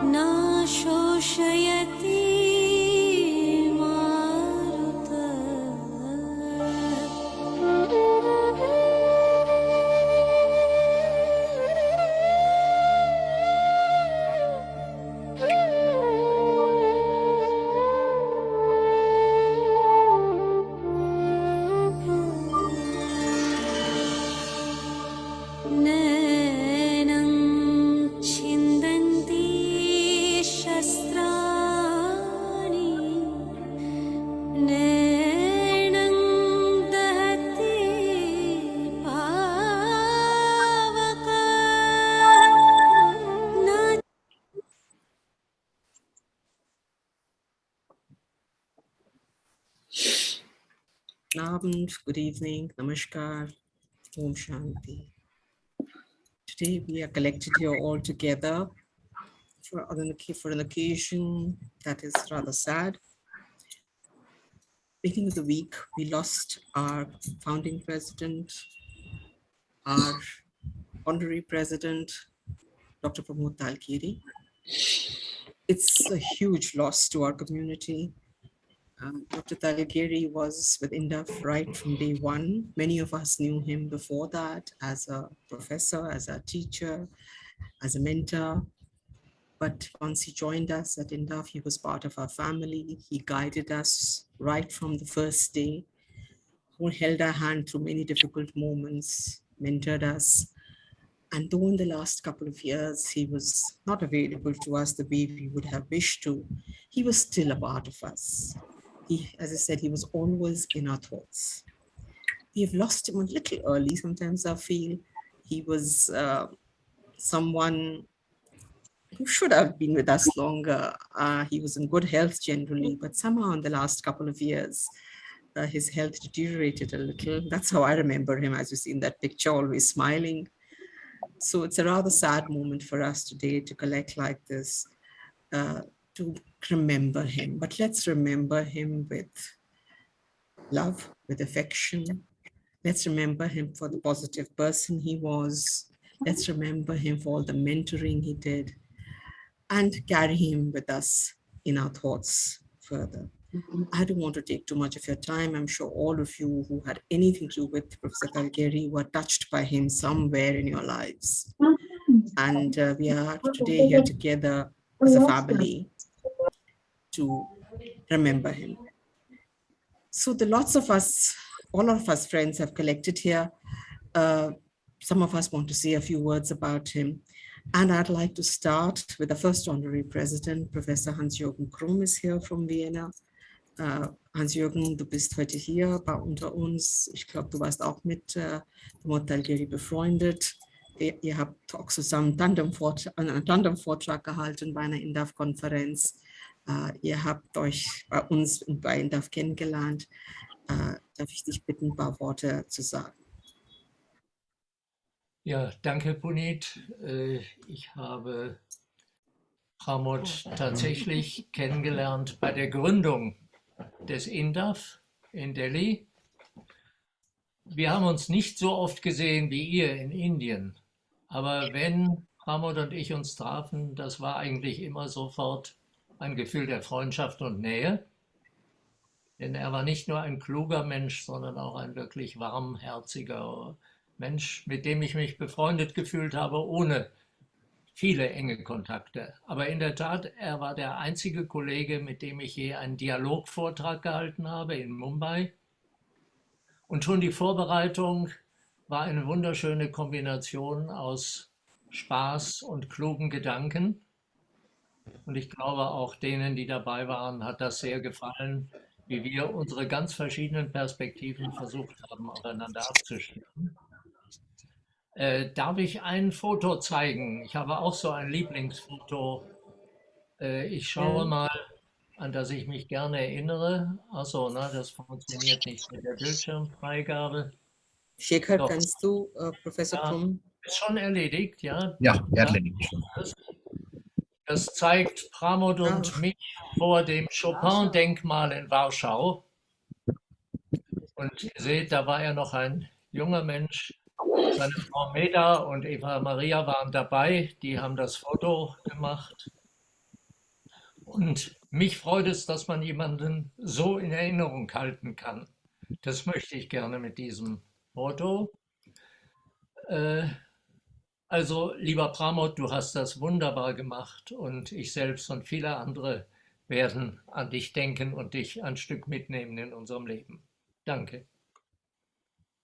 न शोषयति मारुत नैनं छिन्दन्ति शस्त्राणि नैनं दहति पावकः न Abend, good evening, namaskar, Om Shanti. Today we are collected here all together for an occasion that is rather sad. Beginning of the week, we lost our founding president, our honorary president, Dr. Pramod Talgeri. It's a huge loss to our community. Dr. Talgeri was with INDAF right from day one. Many of us knew him before that as a professor, as a teacher, as a mentor. But once he joined us at INDAF, he was part of our family. He guided us right from the first day, who held our hand through many difficult moments, mentored us. And though in the last couple of years, he was not available to us the way we would have wished to, he was still a part of us. He, as I said, he was always in our thoughts. We have lost him a little early. Sometimes I feel he was someone who should have been with us longer. He was in good health generally, but somehow in the last couple of years, his health deteriorated a little. That's how I remember him, as you see in that picture, always smiling. So it's a rather sad moment for us today to collect like this, to remember him. But let's remember him with love, with affection. Let's remember him for the positive person he was. Let's remember him for all the mentoring he did, and carry him with us in our thoughts further. I don't want to take too much of your time. I'm sure all of you who had anything to do with Professor Talgeri were touched by him somewhere in your lives. And we are today here together as a family to remember him. So lots of us, all of us friends have collected here. Some of us want to say a few words about him. And I'd like to start with the first honorary president, Professor Hans-Jürgen Krumm is here from Vienna. Hans-Jürgen, du bist heute hier unter uns. Ich glaube, du warst auch mit Pramod Talgeri befreundet. Ihr habt auch zusammen einen Tandemvortrag gehalten bei einer INDAF-Konferenz. Ihr habt euch bei uns bei INDAF kennengelernt. Darf ich dich bitten, ein paar Worte zu sagen? Ja, danke, Puneet. Ich habe Pramod tatsächlich kennengelernt bei der Gründung des INDAF in Delhi. Wir haben uns nicht so oft gesehen wie ihr in Indien, aber wenn Pramod und ich uns trafen, das war eigentlich immer sofort ein Gefühl der Freundschaft und Nähe. Denn er war nicht nur ein kluger Mensch, sondern auch ein wirklich warmherziger Mensch, mit dem ich mich befreundet gefühlt habe, ohne viele enge Kontakte. Aber in der Tat, er war der einzige Kollege, mit dem ich je einen Dialogvortrag gehalten habe in Mumbai. Und schon die Vorbereitung war eine wunderschöne Kombination aus Spaß und klugen Gedanken. Und ich glaube, auch denen, die dabei waren, hat das sehr gefallen, wie wir unsere ganz verschiedenen Perspektiven versucht haben, aufeinander abzustimmen. Darf ich ein Foto zeigen? Ich habe auch so ein Lieblingsfoto. Ich schaue mal, an das ich mich gerne erinnere. Achso, das funktioniert nicht mit der Bildschirmfreigabe. Shekhar, kannst du, Professor Krumm? Ist schon erledigt, ja? Ja, erledigt schon. Das zeigt Pramod und mich vor dem Chopin-Denkmal in Warschau. Und ihr seht, da war er noch ein junger Mensch. Seine Frau Meda und Eva Maria waren dabei, die haben das Foto gemacht. Und mich freut es, dass man jemanden so in Erinnerung halten kann. Das möchte ich gerne mit diesem Foto. Also, lieber Pramod, du hast das wunderbar gemacht und ich selbst und viele andere werden an dich denken und dich ein Stück mitnehmen in unserem Leben. Danke.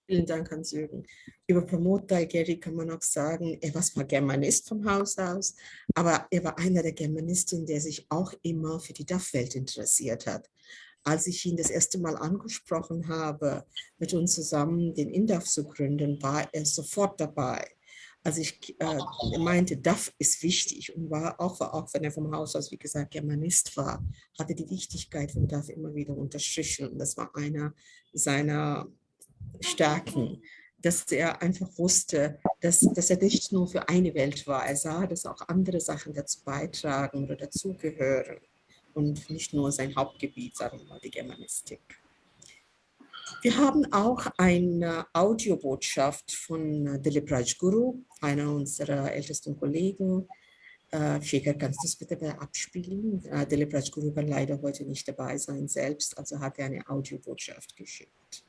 Vielen Dank, Hans-Jürgen. Über Pramod Talgeri kann man auch sagen, er war zwar Germanist vom Haus aus, aber er war einer der Germanisten, der sich auch immer für die DAF-Welt interessiert hat. Als ich ihn das erste Mal angesprochen habe, mit uns zusammen den INDAF zu gründen, war er sofort dabei. Also ich meinte, DAF ist wichtig und war auch wenn er vom Haus aus, wie gesagt, Germanist war, hatte die Wichtigkeit von DAF immer wieder unterstrichen. Und das war einer seiner Stärken, dass er einfach wusste, dass er nicht nur für eine Welt war. Er sah, dass auch andere Sachen dazu beitragen oder dazugehören und nicht nur sein Hauptgebiet, sagen wir mal, die Germanistik. Wir haben auch eine Audiobotschaft von Dilip Rajguru, einer unserer ältesten Kollegen. Shekhar, kannst du es bitte abspielen? Dilip Rajguru kann leider heute nicht dabei sein selbst, also hat er eine Audiobotschaft geschickt.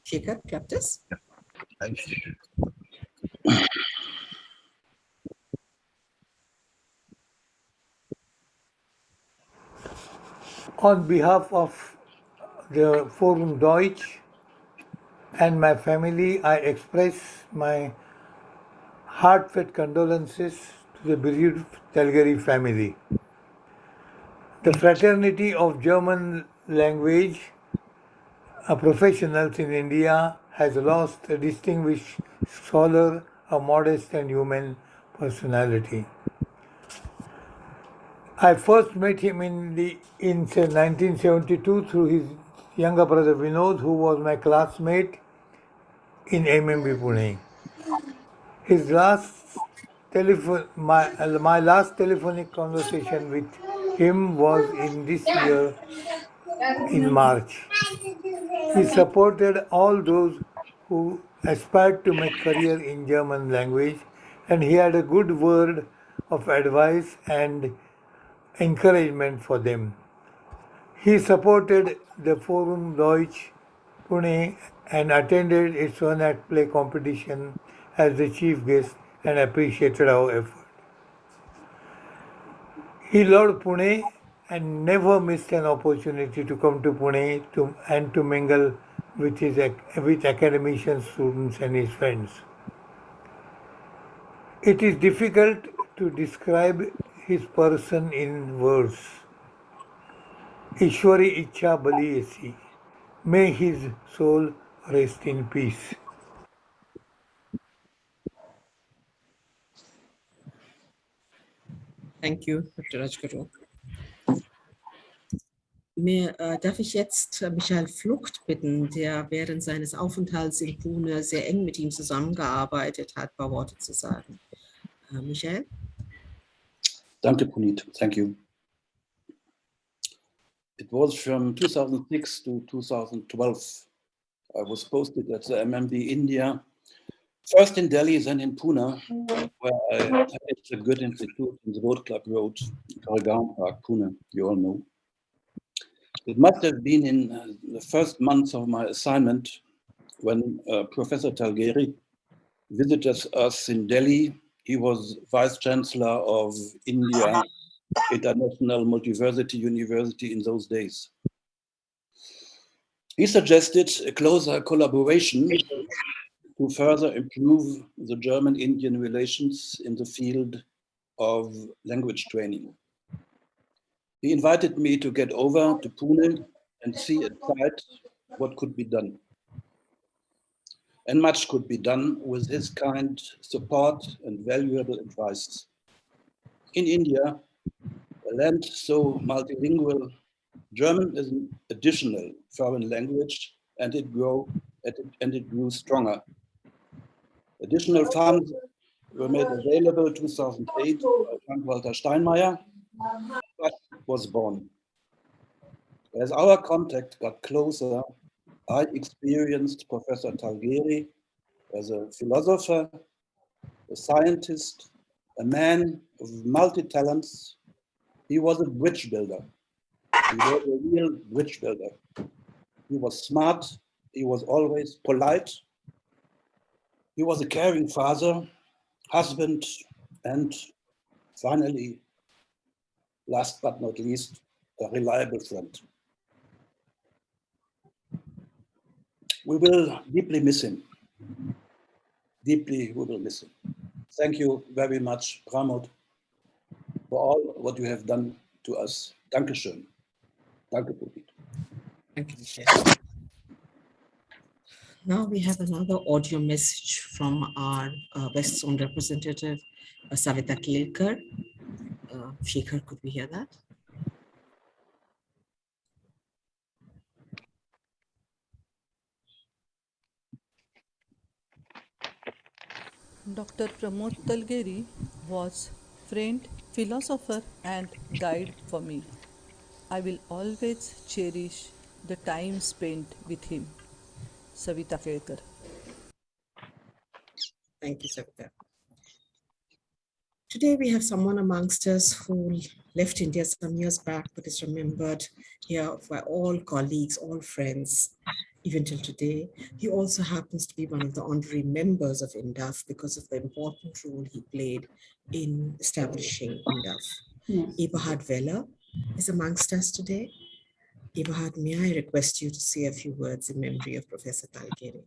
Shekhar, klappt es? On behalf of the Forum Deutsch and my family, I express my heartfelt condolences to the bereaved Talgeri family. The fraternity of German language professionals in India has lost a distinguished scholar, a modest and human personality. I first met him in 1972 through his younger brother Vinod, who was my classmate in MMB Pune. His my last telephonic conversation with him was in this year in March. He supported all those who aspired to make career in German language, and he had a good word of advice and encouragement for them. He supported the Forum Deutsch Pune and attended its One Act Play competition as the chief guest and appreciated our effort. He loved Pune and never missed an opportunity to come to Pune and to mingle with academicians, students and his friends. It is difficult to describe his person in words. Ishwari Ichha Bali Esi. May his soul rest in peace. Thank you, Dr. Rajguru. Darf ich jetzt Michael Flucht bitten, der während seines Aufenthalts in Pune sehr eng mit ihm zusammengearbeitet hat, ein paar Worte zu sagen. Michael? Danke, Puneet. Thank you. It was from 2006 to 2012. I was posted at the MMB India, first in Delhi, then in Pune, where I attended a good institute in the Road Club Road, Koregaon Park, Pune, you all know. It must have been in the first months of my assignment when Professor Talgeri visited us in Delhi. He was Vice Chancellor of India International Multiversity University in those days. He suggested a closer collaboration to further improve the German-Indian relations in the field of language training. He invited me to get over to Pune and see at sight what could be done. And much could be done with his kind support and valuable advice. In India, a land so multilingual, German is an additional foreign language, and it grew stronger. Additional funds were made available in 2008 by Frank-Walter Steinmeier. But was born. As our contact got closer, I experienced Professor Talgeri as a philosopher, a scientist, a man of multi-talents. He was a bridge builder. He was a real bridge builder. He was smart. He was always polite. He was a caring father, husband, and finally, last but not least, a reliable friend. We will deeply miss him. Deeply, we will miss him. Thank you very much, Pramod, for all what you have done to us. Dankeschön. Danke, Pupit. Thank you, Michael. Now we have another audio message from our West Zone representative, Savita Kelkar. Shekhar, could we hear that? Dr. Pramod Talgeri was friend, philosopher and guide for me. I will always cherish the time spent with him. Savita Kelkar. Thank you, Savita. Today we have someone amongst us who left India some years back but is remembered here by all colleagues, all friends, even till today. He also happens to be one of the honorary members of INDAF because of the important role he played in establishing INDAF. Yes. Eberhard Weller is amongst us today. Eberhard, may I request you to say a few words in memory of Professor Talgeri?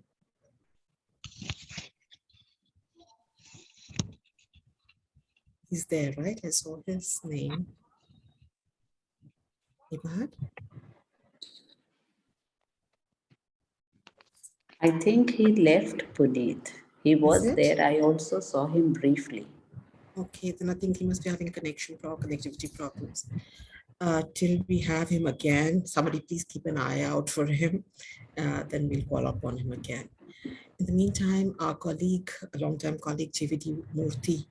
He's there, right? I saw his name. Eberhard? I think he left Puneet. He was it? there. I also saw him briefly. Okay, then I think he must be having connectivity problems. Till we have him again, somebody please keep an eye out for him. Then we'll call upon him again. In the meantime, our colleague, a longtime colleague, JVD Murthy,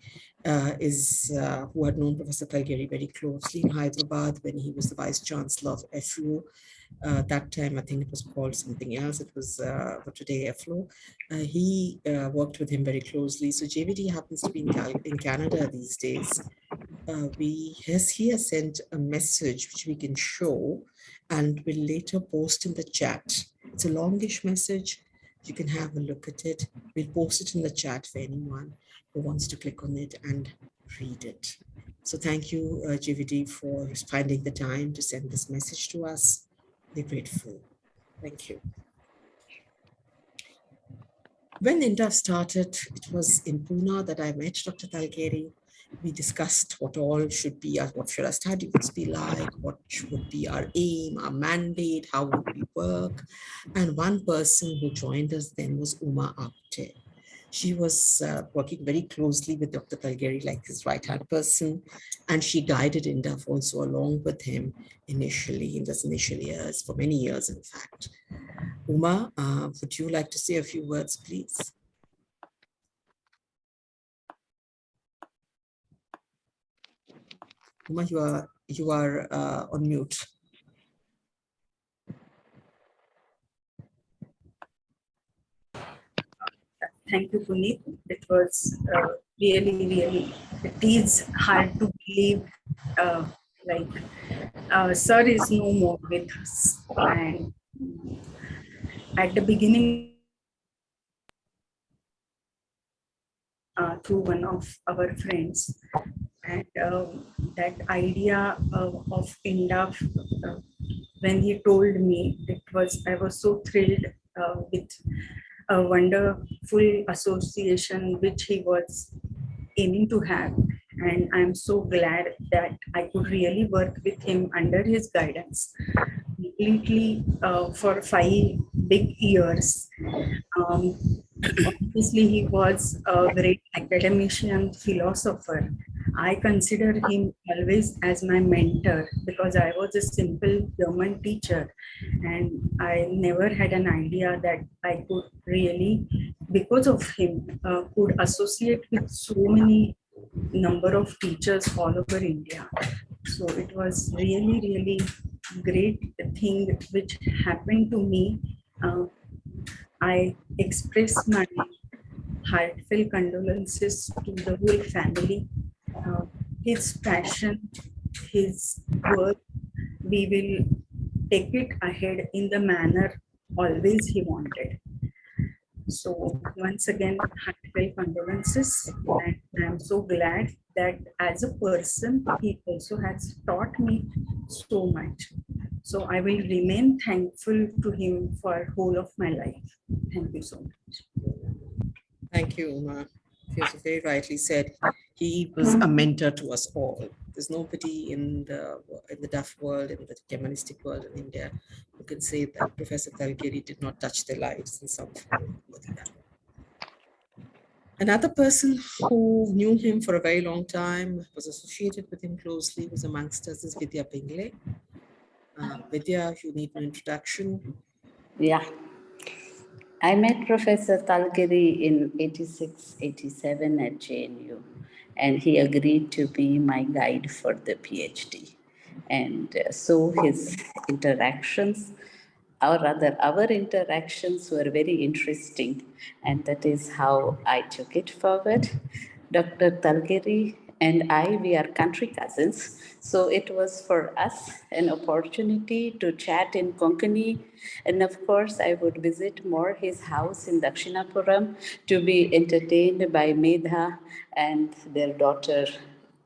who had known Professor Talgeri very closely in Hyderabad when he was the Vice Chancellor of FLO. That time, I think it was called something else. It was today FLO. He worked with him very closely. So JVD happens to be in Canada these days. He has sent a message which we can show and will later post in the chat. It's a longish message. You can have a look at it. We'll post it in the chat for anyone who wants to click on it and read it. So thank you, JVD, for finding the time to send this message to us. We're grateful. Thank you. When INDAF started, it was in Pune that I met Dr. Talgeri. We discussed what all should be, what should our study groups be like, what would be our aim, our mandate, how would we work. And one person who joined us then was Uma Apte. She was working very closely with Dr. Talgeri, like his right-hand person, and she guided INDAF also along with him initially, in those initial years, for many years, in fact. Uma, would you like to say a few words, please? Uma, you are on mute. Thank you, Puneet. It was really, it is hard to believe Sir is no more with us. And at the beginning, through one of our friends, and that idea of INDAF, when he told me, I was so thrilled with a wonderful association which he was aiming to have. And I'm so glad that I could really work with him under his guidance completely for 5 big years. Obviously, he was a great academician, philosopher. I consider him always as my mentor because I was a simple German teacher and I never had an idea that I could really because of him, could associate with so many number of teachers all over India. So it was really, really great thing which happened to me. I express my heartfelt condolences to the whole family. Uh, his passion, his work, we will take it ahead in the manner always he wanted. So once again, heartfelt condolences, and I'm so glad that as a person, he also has taught me so much. So I will remain thankful to him for whole of my life. Thank you so much. Thank you, Uma. You very rightly said. He was a mentor to us all. There's nobody in the deaf world, in the Germanistic world in India, who can say that Professor Talgeri did not touch their lives in some form or the other. Another person who knew him for a very long time, was associated with him closely, was amongst us, is Vidya Pingle. Vidya, you need no introduction. Yeah. I met Professor Talgeri in 86, 87 at JNU, and he agreed to be my guide for the PhD. And so his interactions, or rather, our interactions were very interesting, and that is how I took it forward. Dr. Talgeri and I, we are country cousins, so it was for us an opportunity to chat in Konkani. And of course, I would visit more his house in Dakshinapuram to be entertained by Medha and their daughter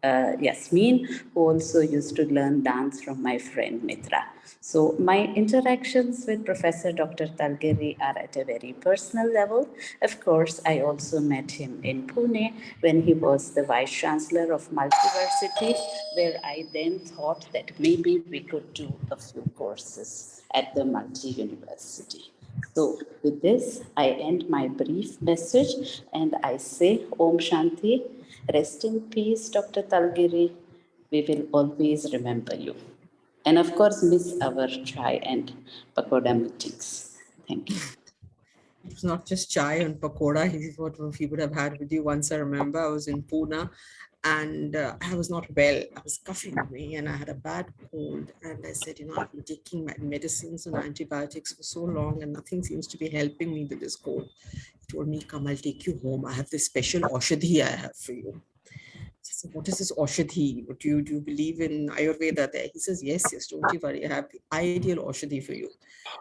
Yasmin, who also used to learn dance from my friend Mitra. So my interactions with Professor Dr. Talgeri are at a very personal level. Of course, I also met him in Pune when he was the Vice Chancellor of Multiversity, where I then thought that maybe we could do a few courses at the multi-university. So with this, I end my brief message and I say Om Shanti. Rest in peace, Dr. Talgeri. We will always remember you. And of course, miss our chai and pakoda meetings. Thank you. It was not just chai and pakoda. What he would have had with you. Once I remember, I was in Pune and I was not well. I was coughing away and I had a bad cold. And I said, I've been taking my medicines and antibiotics for so long and nothing seems to be helping me with this cold. He told me, come, I'll take you home. I have this special aushadhi I have for you. I said, what is this aushadhi? Do you believe in Ayurveda there? He says, yes, don't you worry. I have the ideal aushadhi for you.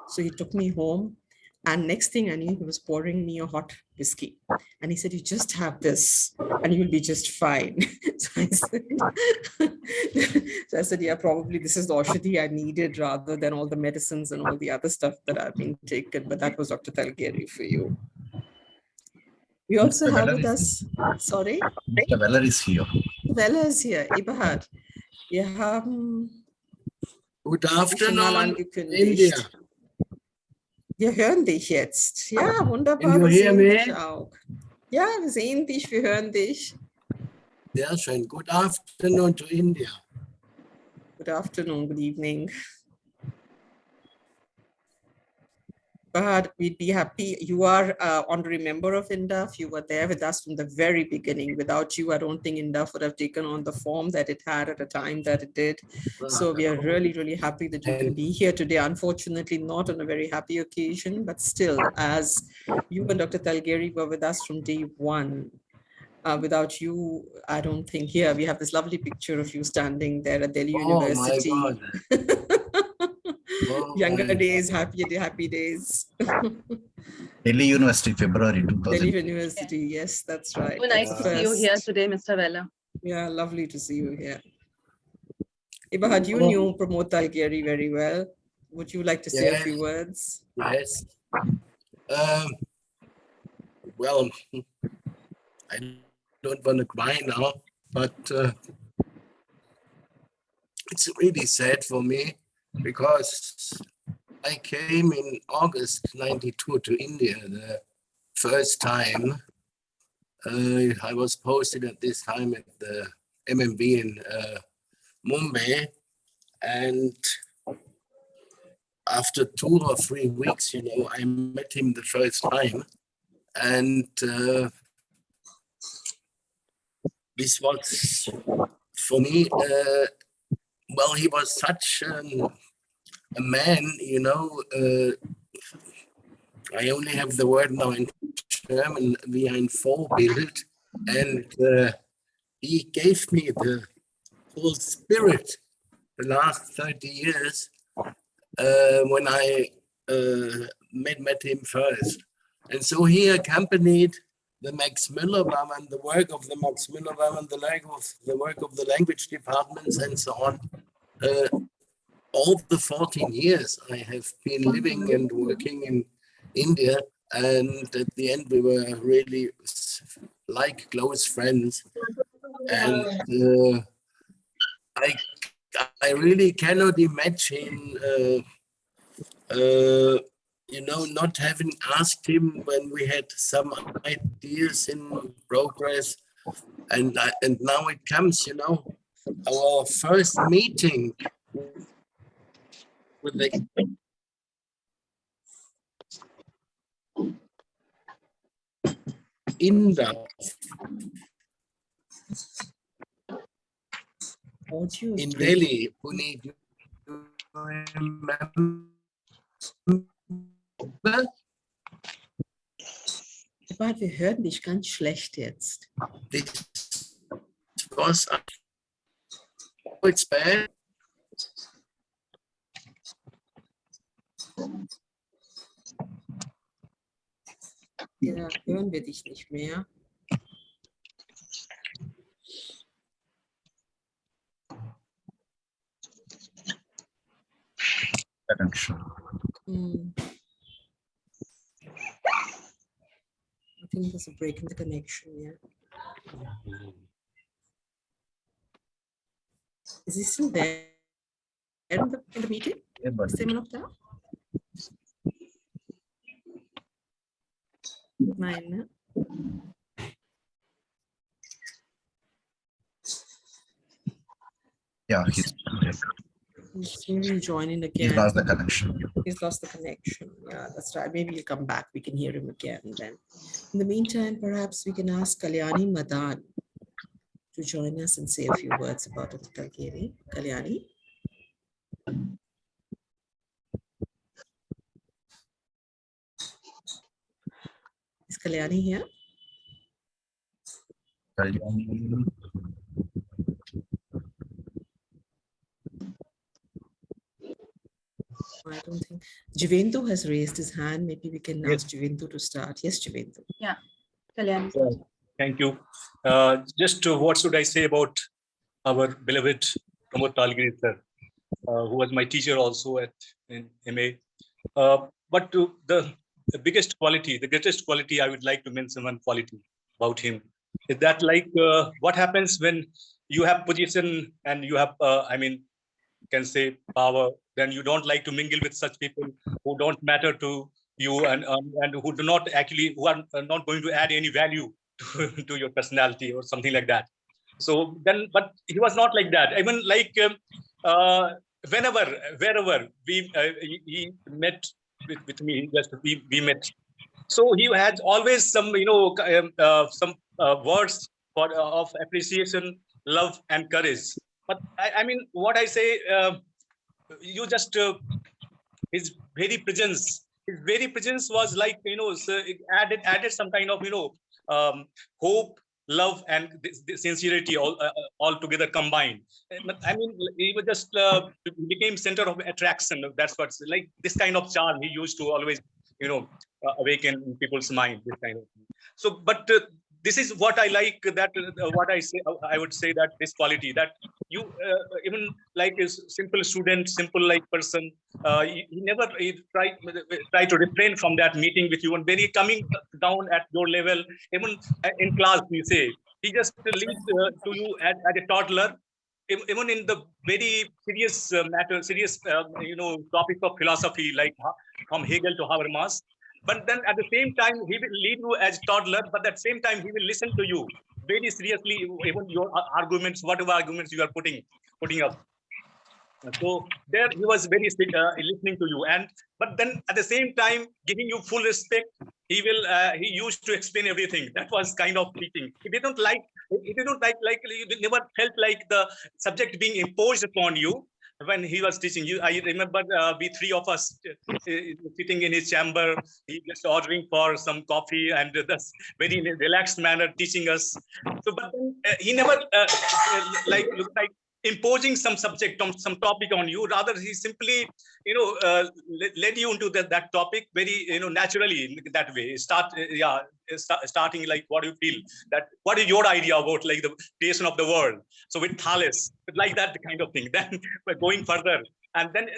So he took me home. And next thing I knew, he was pouring me a hot whiskey. And he said, you just have this and you'll be just fine. So I said, yeah, probably this is the aushadhi I needed rather than all the medicines and all the other stuff that I've been taken. But that was Dr. Talgeri for you. We also Mr. have Veller with is us, sorry? Mr. Veller is here. Weller ist hier, Eberhard. Wir haben Good dich schon mal afternoon, angekündigt. India. Wir hören dich jetzt. Ja, Can wunderbar, you wir hear sehen dich me? auch. Ja, wir sehen dich, wir hören dich. Sehr schön. Good afternoon to India. Good afternoon, good evening. But we'd be happy. You are an honorary member of INDAF. You were there with us from the very beginning. Without you, I don't think INDAF would have taken on the form that it had at the time that it did. So we are really, really happy that you can be here today. Unfortunately, not on a very happy occasion, but still, as you and Dr. Talgeri were with us from day one, without you, I don't think here we have this lovely picture of you standing there at Delhi University. Oh my God. Oh Younger my days, God. happy days. Delhi University, February 2000. Delhi University, yes, that's right. So nice to see you here today, Mr. Veller. Yeah, lovely to see you here. Eberhard, you knew Pramod Talgeri very well. Would you like to say a few words? Yes. Well, I don't want to cry now, but it's really sad for me because I came in August 92 to India the first time. I was posted at this time at the MMB in Mumbai, and after 2 or 3 weeks, I met him the first time, And this was, for me, well, he was such a man, you know, I only have the word now in German, wie ein Vorbild. And he gave me the whole spirit the last 30 years when I met him first. And so he accompanied the Max Müller-Wammen, the work of the Max Müller-Wammen, the work of the language departments and so on. All the 14 years I have been living and working in India, and at the end we were really like close friends. And I really cannot imagine you know, not having asked him when we had some ideas in progress, and now it comes, you know, our first meeting with the Indo in Delhi. Puneet, you remember? Aber wir hören dich ganz schlecht jetzt. This was, it's bad. Ja, hören wir dich nicht mehr. Connection. I think there's a break in the connection, yeah. Is he still there in the meeting? Yeah, but Ist er immer noch da? Nein, ne? yeah, he's Maybe join in again. he's lost the connection. He's lost the connection. Yeah, that's right. Maybe he'll come back. We can hear him again then. In the meantime, perhaps we can ask Kalyani Madan to join us and say a few words about it. Talgeri. Kalyani. Is Kalyani here? Kalyani. I don't think. Jivendu has raised his hand. Maybe we can ask Jivendu to start. Yes, Jivendu. Yeah, Kalyani. Thank you. Just what should I say about our beloved Pramod Talgeri, sir, who was my teacher also in MA. But the biggest quality, the greatest quality, I would like to mention one quality about him is that, like, what happens when you have position and you have, I mean, can say power, then you don't like to mingle with such people who don't matter to you and who do not actually, who are not going to add any value to your personality or something like that. So then, but he was not like that. Even like wherever he met with me, just we met. So he had always some, you know, some words for of appreciation, love, and courage. But I mean, what I say, you just his very presence was like, you know, so it added some kind of, you know, hope, love, and the sincerity all together combined. I mean, he was just became center of attraction. That's what's like, this kind of charm he used to always, you know, awaken in people's mind. This kind of thing. So, but this is what I like. That what I say, I would say that this quality that you even like a simple student, simple like person, he never try to refrain from that meeting with you, and when he coming down at your level, even in class, we say he just leads to you at a toddler, even in the very serious matter, serious you know, topics of philosophy, like from Hegel to Habermas. But then at the same time, he will lead you as toddler, but at the same time, he will listen to you very seriously, even your arguments, whatever arguments you are putting up. So there he was very listening to you, but then at the same time giving you full respect. He used to explain everything. That was kind of teaching. He didn't like you never felt like the subject being imposed upon you when he was teaching you. I remember we three of us sitting in his chamber. He just ordering for some coffee and that's very relaxed manner teaching us. So, but then he never looked like imposing some subject on some topic on you. Rather, he simply led you into that topic very naturally in that way. Starting like what do you feel, that what is your idea about like the creation of the world. So with Thales, like that kind of thing. Then going further, and then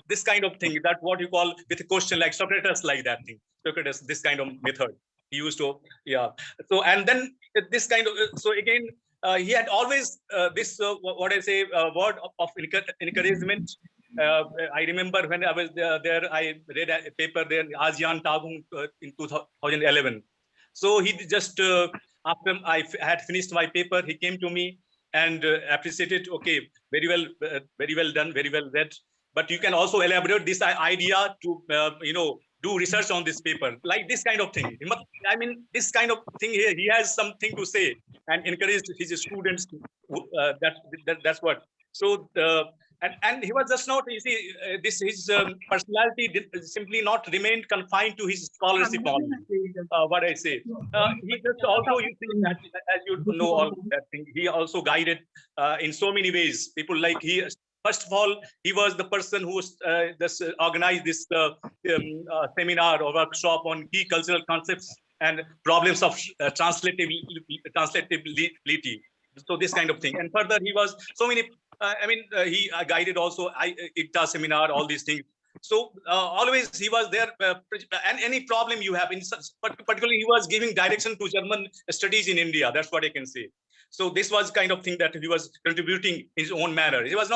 this kind of thing, that what you call with a question like Socrates, like that thing. Socrates, this kind of method he used to. So and then this kind of so again. He had always this what I say word of encouragement. I remember when I was there, I read a paper there, ASEAN Tagung in 2011. So he just after I had finished my paper, he came to me and appreciated. Okay, very well done, very well read. But you can also elaborate this idea to do research on this paper, like this kind of thing. I mean, this kind of thing here, he has something to say and encouraged his students. That's what. So and he was just not. You see, his personality simply not remained confined to his scholarship only. What I say, he just also you see that, as you know all that thing. He also guided in so many ways. People like he. First of all, he was the person who organized this seminar or workshop on key cultural concepts and problems of translatability. So this kind of thing. And further, he was so many. He guided also ICTA seminar, all these things. So always he was there, and any problem you have, particularly he was giving direction to German studies in India. That's what I can say. So this was kind of thing that he was contributing in his own manner. He was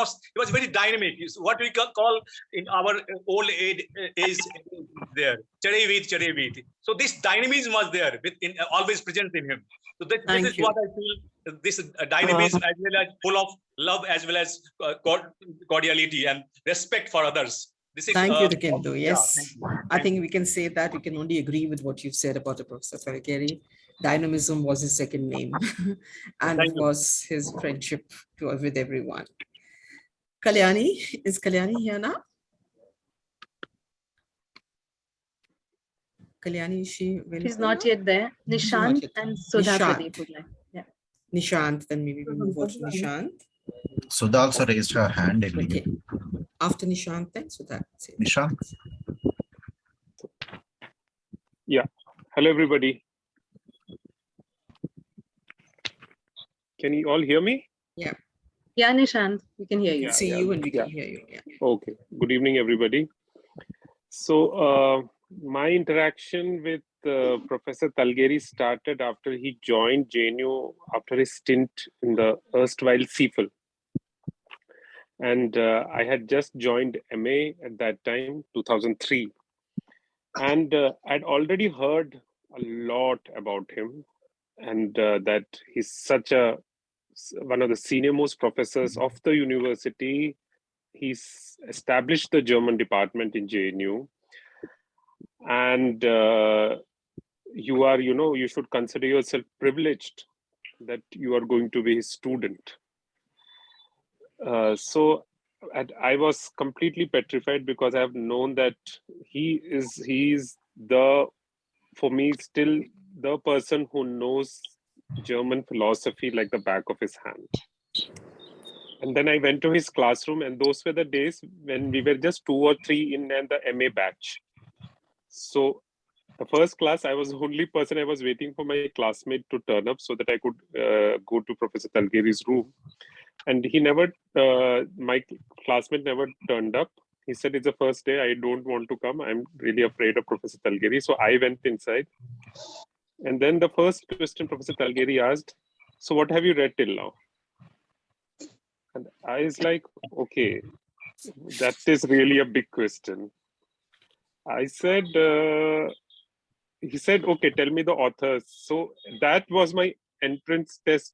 very dynamic. What we call in our old age there, charevid. So this dynamism was there, always present in him. So this is what I feel. This dynamism as well as full of love as well as cordiality and respect for others. Thank you, Kendo. Yes, I think we can say that. We can only agree with what you've said about Professor Talgeri. Dynamism was his second name, and of course his friendship with everyone. Kalyani, is Kalyani here now? Kalyani, is she available? She's not yet there. Nishant and Sudha Pradeep would like. Yeah. Nishant, then maybe we move on to Nishant. Sudha also raised her hand. Okay. After Nishant, then Sudha. Nishant. Yeah. Hello, everybody. Can you all hear me? Yeah. Yeah, Nishant, we can hear you. We see you and we can hear you. Yeah. Okay. Good evening, everybody. So my interaction with Professor Talgeri started after he joined JNU after his stint in the erstwhile CFL. And I had just joined MA at that time, 2003. And I'd already heard a lot about him, and that he's one of the senior most professors of the university. He's established the German department in JNU. And you should consider yourself privileged that you are going to be his student. So I was completely petrified because I have known that he is for me, still the person who knows German philosophy like the back of his hand. And then I went to his classroom, and those were the days when we were just 2 or 3 in the MA batch. So the first class, I was the only person. I was waiting for my classmate to turn up so that I could go to Professor Talgeri's room. And my classmate never turned up. He said, it's the first day, I don't want to come. I'm really afraid of Professor Talgeri. So I went inside. And then the first question Professor Talgeri asked, so what have you read till now? And I was like, okay, that is really a big question. I said, he said, okay, tell me the authors. So that was my entrance test.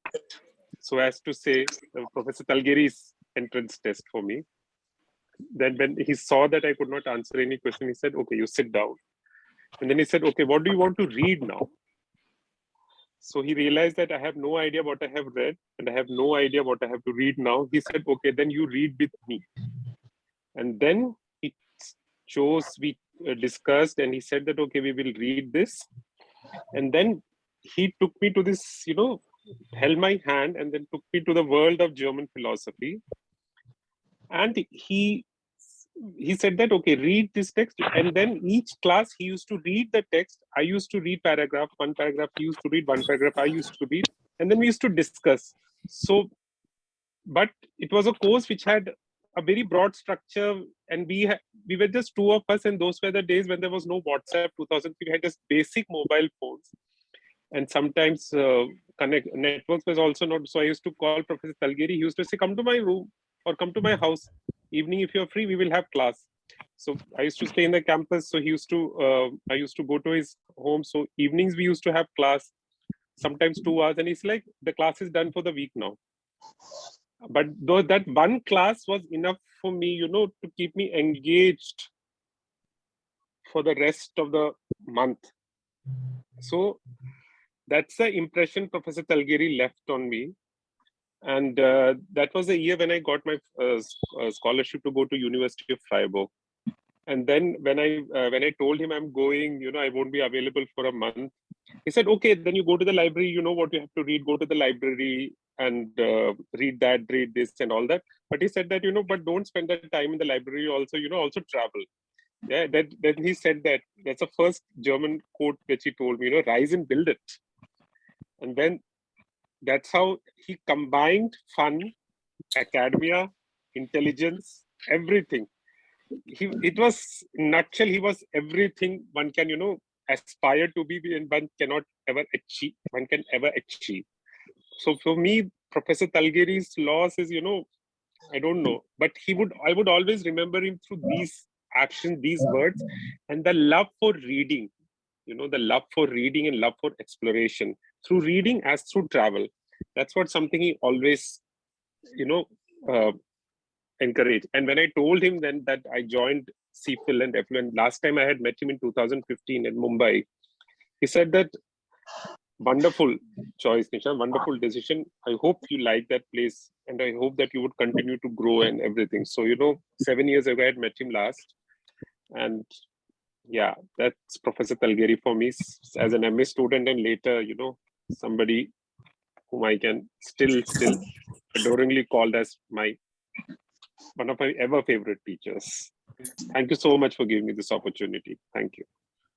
So as to say, Professor Talgeri is entrance test for me. Then when he saw that I could not answer any question, he said, okay, you sit down. And then he said, okay, what do you want to read now? So he realized that I have no idea what I have read and I have no idea what I have to read now. He said, okay, then you read with me. And then he chose, we discussed, and he said that, okay, we will read this. And then he took me to this, held my hand and then took me to the world of German philosophy. And he said that, okay, read this text. And then each class, he used to read the text. I used to read one paragraph, he used to read one paragraph, I used to read. And then we used to discuss. So, but it was a course which had a very broad structure, and we were just two of us, and those were the days when there was no WhatsApp. 2003, we had just basic mobile phones, and sometimes networks was also not. So I used to call Professor Talgeri. He used to say, "Come to my room or come to my house. Evening, if you're free, we will have class." So I used to stay in the campus. So I used to go to his home. So evenings we used to have class, sometimes 2 hours, and he's like, "The class is done for the week now." But though that one class was enough for me, to keep me engaged for the rest of the month. So that's the impression Professor Talgeri left on me. And that was the year when I got my scholarship to go to University of Freiburg. And then when I told him I'm going, I won't be available for a month, he said, okay, then you go to the library, you know what you have to read, go to the library and read this and all that. But he said that, but don't spend that time in the library also, also travel. Yeah, then he said that's the first German quote that he told me, rise and build it. And then that's how he combined fun, academia, intelligence, everything. It was, in a nutshell, he was everything one can, aspire to be and one cannot ever achieve. One can ever achieve. So for me, Professor Talgeri's loss is, I don't know, but I would always remember him through these actions, these words, and the love for reading, the love for reading and love for exploration through reading as through travel. That's something he always, encouraged. And when I told him then that I joined CPhil and FLU, and last time I had met him in 2015 in Mumbai, he said that, wonderful choice, Nishan, wonderful decision. I hope you like that place and I hope that you would continue to grow and everything. So, 7 years ago, I had met him last. And yeah, that's Professor Talgeri for me as an MA student, and later, somebody whom I can still adoringly called as one of my ever favorite teachers. Thank you so much for giving me this opportunity. Thank you.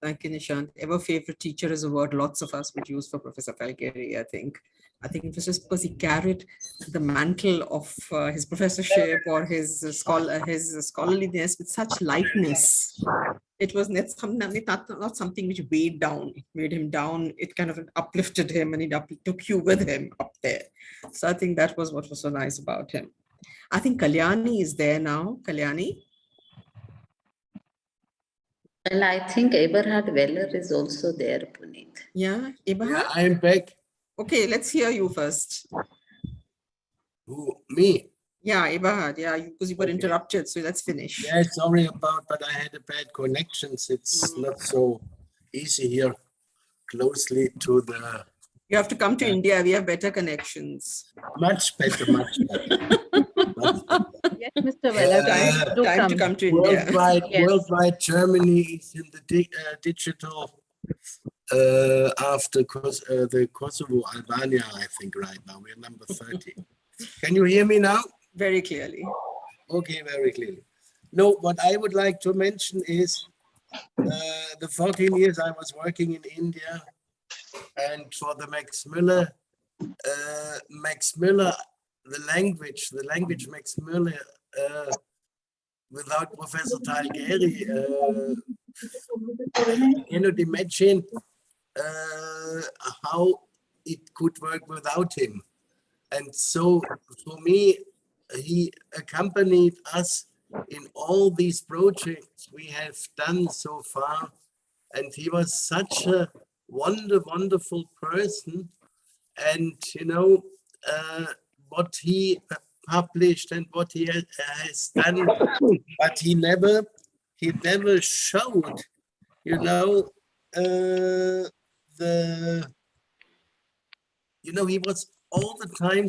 Thank you, Nishant. Ever favorite teacher is a word lots of us would use for Professor Talgeri, I think. I think it was just because he carried the mantle of his professorship or his scholarliness with such lightness. It was not something which weighed down. It made him down. It kind of uplifted him, and it took you with him up there. So I think that was what was so nice about him. I think Kalyani is there now. Kalyani? Well, I think Eberhard Weller is also there, Puneet. Yeah, Eberhard? Yeah, I'm back. Okay, let's hear you first. Who, me? Yeah, Eberhard, yeah, because you were interrupted, so let's finish. Yeah, sorry but I had a bad connections. It's not so easy here, closely to the... You have to come to India, we have better connections. Much better. Yes, Mr. Weller, time to come to India. Worldwide, Germany is in the digital after the Kosovo, Albania, I think right now. We're number 30. Can you hear me now? Very clearly. Okay, very clearly. No, what I would like to mention is the 14 years I was working in India, and for the Max Müller, the language Max Müller, without Professor Talgeri, I cannot imagine how it could work without him. And so for me, he accompanied us in all these projects we have done so far. And he was such a wonderful person. And, what he published and what he has done, but he never showed, you know, he was all the time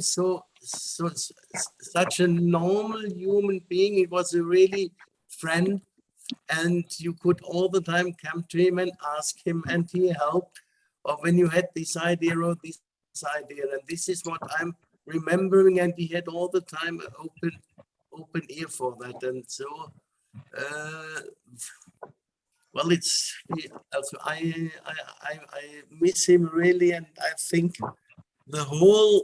such a normal human being. He was a really friend, and you could all the time come to him and ask him, and he helped. Or when you had this idea or this idea, and this is what I'm remembering, and he had all the time an open ear for that. And so well, also I miss him really, and I think the whole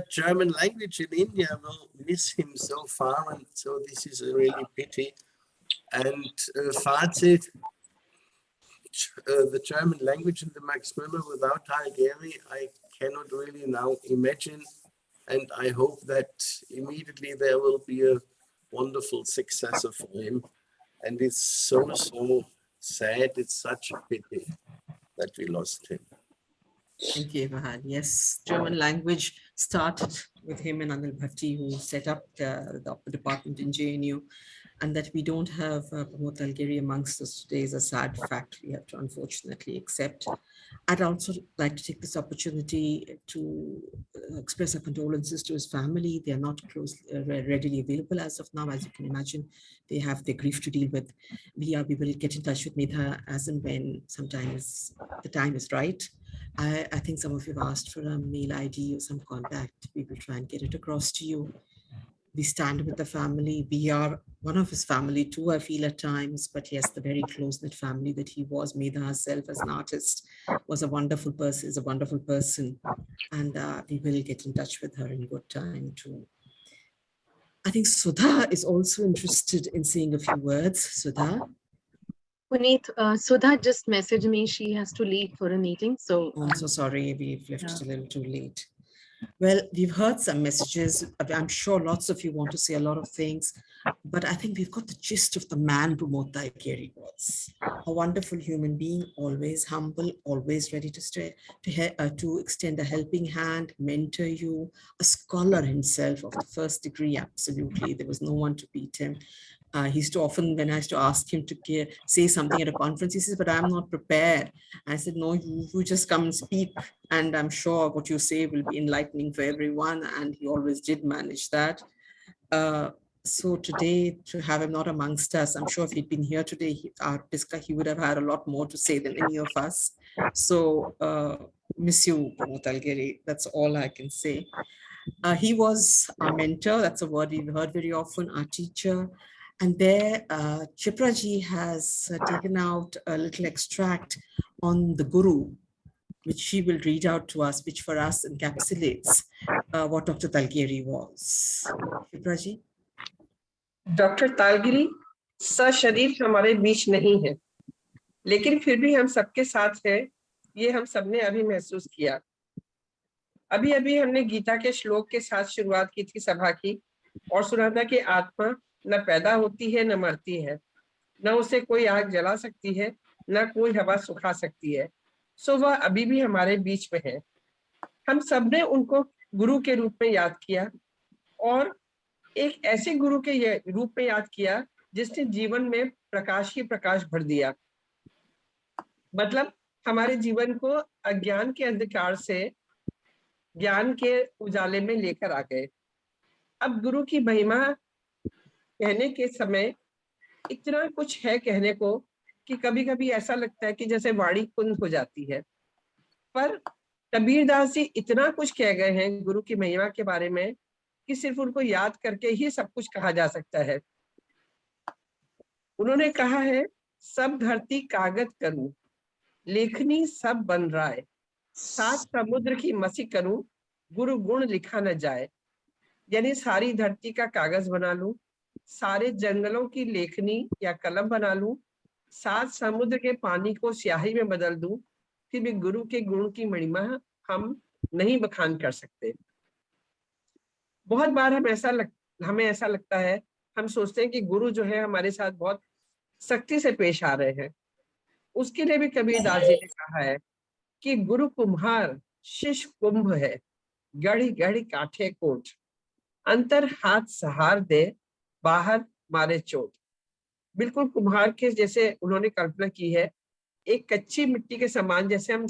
German language in India will miss him so far, and so this is a really pity. And Fazit, the German language in the Max Müller without Talgeri, I cannot really now imagine, and I hope that immediately there will be a wonderful successor for him. And it's so sad, it's such a pity that we lost him. Thank you, Eberhard. Yes, German language started with him and Anil Bhatti, who set up the department in JNU, and that we don't have Pramod Talgeri amongst us today is a sad fact we have to unfortunately accept. I'd also like to take this opportunity to express our condolences to his family. They are not readily available as of now. As you can imagine, they have their grief to deal with. We will get in touch with Medha as and when sometimes the time is right. I think some of you have asked for a mail ID or some contact. We will try and get it across to you. We stand with the family. We are one of his family too, I feel at times, but yes, the very close-knit family that he was. Medha herself as an artist was a wonderful person, is a wonderful person. And we will get in touch with her in good time too. I think Sudha is also interested in saying a few words. Sudha? Puneet, Sudha just messaged me. She has to leave for a meeting. So I'm so sorry, we've left it a little too late. Well, we've heard some messages. I'm sure lots of you want to say a lot of things, but I think we've got the gist of the man Pramod Talgeri was. A wonderful human being, always humble, always ready to extend a helping hand, mentor you, a scholar himself of the first degree, absolutely. There was no one to beat him. He used to often, when I used to ask him to say something at a conference, he says, but I'm not prepared. I said, no, you just come and speak. And I'm sure what you say will be enlightening for everyone. And he always did manage that. So today, to have him not amongst us, I'm sure if he'd been here today, he would have had a lot more to say than any of us. So miss you, Pramod Talgeri. That's all I can say. He was our mentor. That's a word we've heard very often, our teacher. And there, Chipraji has taken out a little extract on the Guru, which she will read out to us, which for us encapsulates what Dr. Talgeri was. Chipraji? Doctor Talgeri सशरीर हमारे बीच नहीं है, लेकिन फिर भी हम सबके साथ है, ये हम सबने अभी महसूस किया। अभी अभी हमने गीता के श्लोक के साथ शुरुआत की थी सभा की, और सुना था कि आत्मा न पैदा होती है न मरती है, न उसे कोई आग जला सकती है, न कोई हवा सुखा सकती है, सो वह अभी भी हमारे बीच में है। हम सबने उनको गुरु के रूप में याद किया, और एक ऐसे गुरु के रूप में याद किया जिसने जीवन में प्रकाश ही प्रकाश भर दिया। मतलब हमारे जीवन को अज्ञान के अंधकार से ज्ञान के उजाले में लेकर आ गए। अब गुरु की महिमा कहने के समय इतना कुछ है कहने को कि कभी कभी ऐसा लगता है कि जैसे वाणी कुंद हो जाती है। पर कबीरदास जी इतना कुछ कह गए हैं गुरु की महिमा के बारे में कि सिर्फ उनको याद करके ही सब कुछ कहा जा सकता है। उन्होंने कहा है, सब धरती कागज करूं, लेखनी सब बन राय, सात समुद्र की मसी करूं, गुरु गुण लिखा न जाए। यानी सारी धरती का कागज बना लूं, सारे जंगलों की लेखनी या कलम बना लूं, सात समुद्र के पानी को स्याही में बदल दूं, फिर भी गुरु के गुण की महिमा हम नहीं बखान कर सकते। बहुत बार हमें ऐसा लगता है, हम सोचते हैं कि गुरु जो है हमारे साथ बहुत सख्ती से पेश आ रहे हैं। उसके लिए भी कबीरदास जी ने कहा है कि गुरु कुम्हार शिष्य कुंभ है, गढ़ी गढ़ी काठे कोट। अंतर हाथ सहार दे, बाहर मारे चोट। बिल्कुल कुम्हार के जैसे उन्होंने कल्पना की है, एक कच्ची मिट्टी के समान, जैसे हम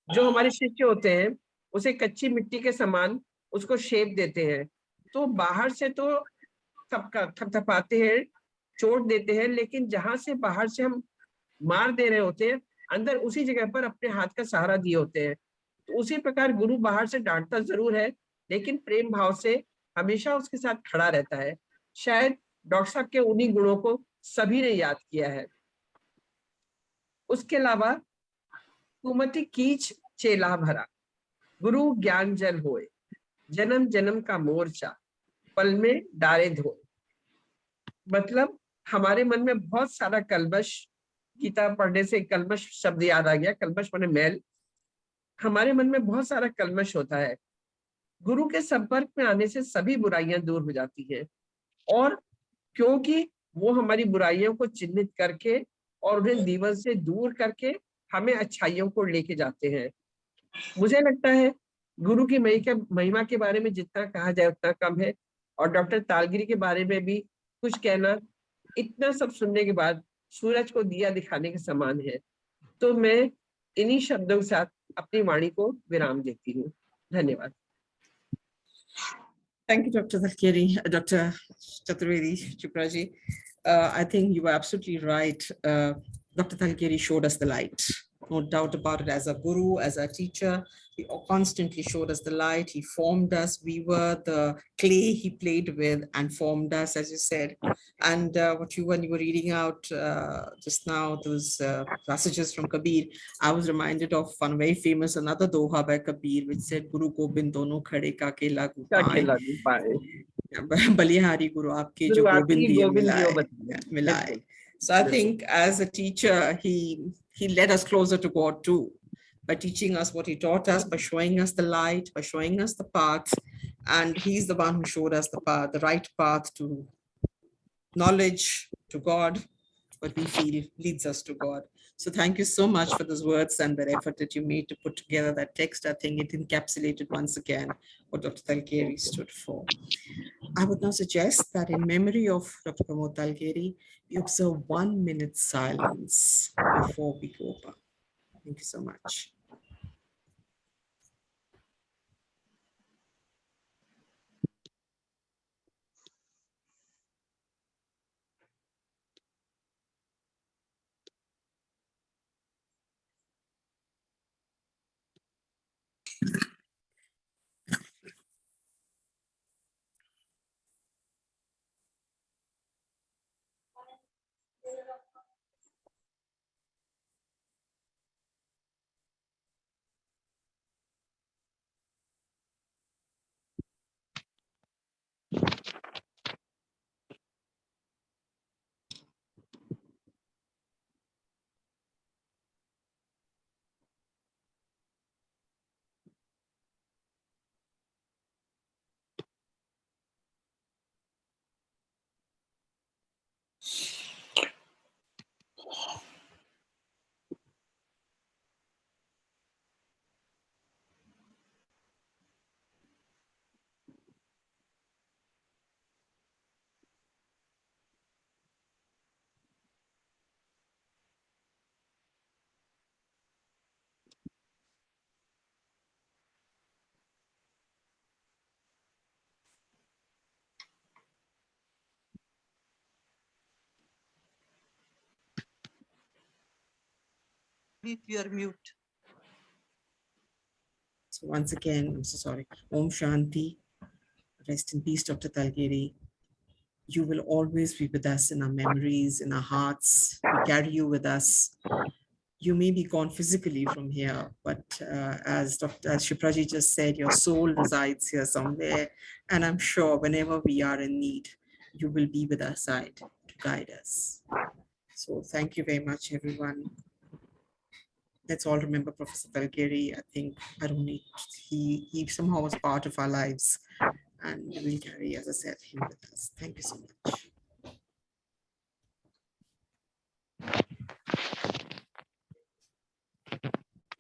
जो हमारे शिष्य होते हैं उसे कच्ची मिट्टी के समान उसको शेप देते हैं। तो बाहर से तो थपथपाते हैं, चोट देते हैं, लेकिन जहां से बाहर से हम मार दे रहे होते हैं, अंदर उसी जगह पर अपने हाथ का सहारा दिए होते हैं। तो उसी प्रकार गुरु बाहर से डांटता जरूर है, लेकिन प्रेम भाव से हमेशा उसके साथ खड़ा रहता है। शायद डॉक्टर साहब के उन्हीं गुणों को सभी ने याद किया है। उसके अलावा कुमति कीच चेला भरा, गुरु ज्ञान जल होए, जन्म जन्म का मोर्चा, पल में डारे धोए। मतलब हमारे मन में बहुत सारा कल्मश, गीता पढ़ने से कल्मश शब्द याद आ गया, कल्मश माने मैल। हमारे मन में बहुत सारा कल्मश होता है, गुरु के संपर्क में आने से सभी बुराइयां दूर हो जाती हैं। और क्योंकि वो हमारी बुराइयों को चिन्हित करके और उन्हें जीवन से दूर करके हमें अच्छाइयों को लेके जाते हैं। मुझे लगता है गुरु की महिमा के बारे में जितना कहा जाए उतना कम है, और डॉक्टर तालगिरी के बारे में भी कुछ कहना इतना सब सुनने के बाद सूरज को दिया दिखाने के समान है। तो मैं इन्हीं शब्दों के साथ अपनी वाणी को विराम देती हूँ। धन्यवाद। Thank you, Dr. Talgeri, Dr. Chaturvedi, Chipraji. I think you were absolutely right. Dr. Talgeri showed us the light. No doubt about it. As a guru, as a teacher, he constantly showed us the light. He formed us. We were the clay he played with and formed us, as you said. And when you were reading out just now, those passages from Kabir, I was reminded of one very famous, another doha by Kabir, which said, Guru Gobind dono khade kake lagu paaye. Balihari Guru aapke jo Gobind diye milaye. So I think as a teacher, he led us closer to God too, by teaching us what he taught us, by showing us the light, by showing us the path. And he's the one who showed us the path, the right path to knowledge, to God, what we feel leads us to God. So thank you so much for those words and the effort that you made to put together that text. I think it encapsulated once again what Dr. Talgeri stood for. I would now suggest that in memory of Dr. Pramod Talgeri, we observe 1 minute silence before we go over. Thank you so much. If you are mute. So once again, I'm so sorry. Om Shanti. Rest in peace, Dr. Talgeri. You will always be with us in our memories, in our hearts. We carry you with us. You may be gone physically from here, but as Shipraji just said, your soul resides here somewhere. And I'm sure whenever we are in need, you will be with our side to guide us. So thank you very much, everyone. Let's all remember Professor Talgeri. I think he somehow was part of our lives, and we will carry, as I said, him with us. Thank you so much.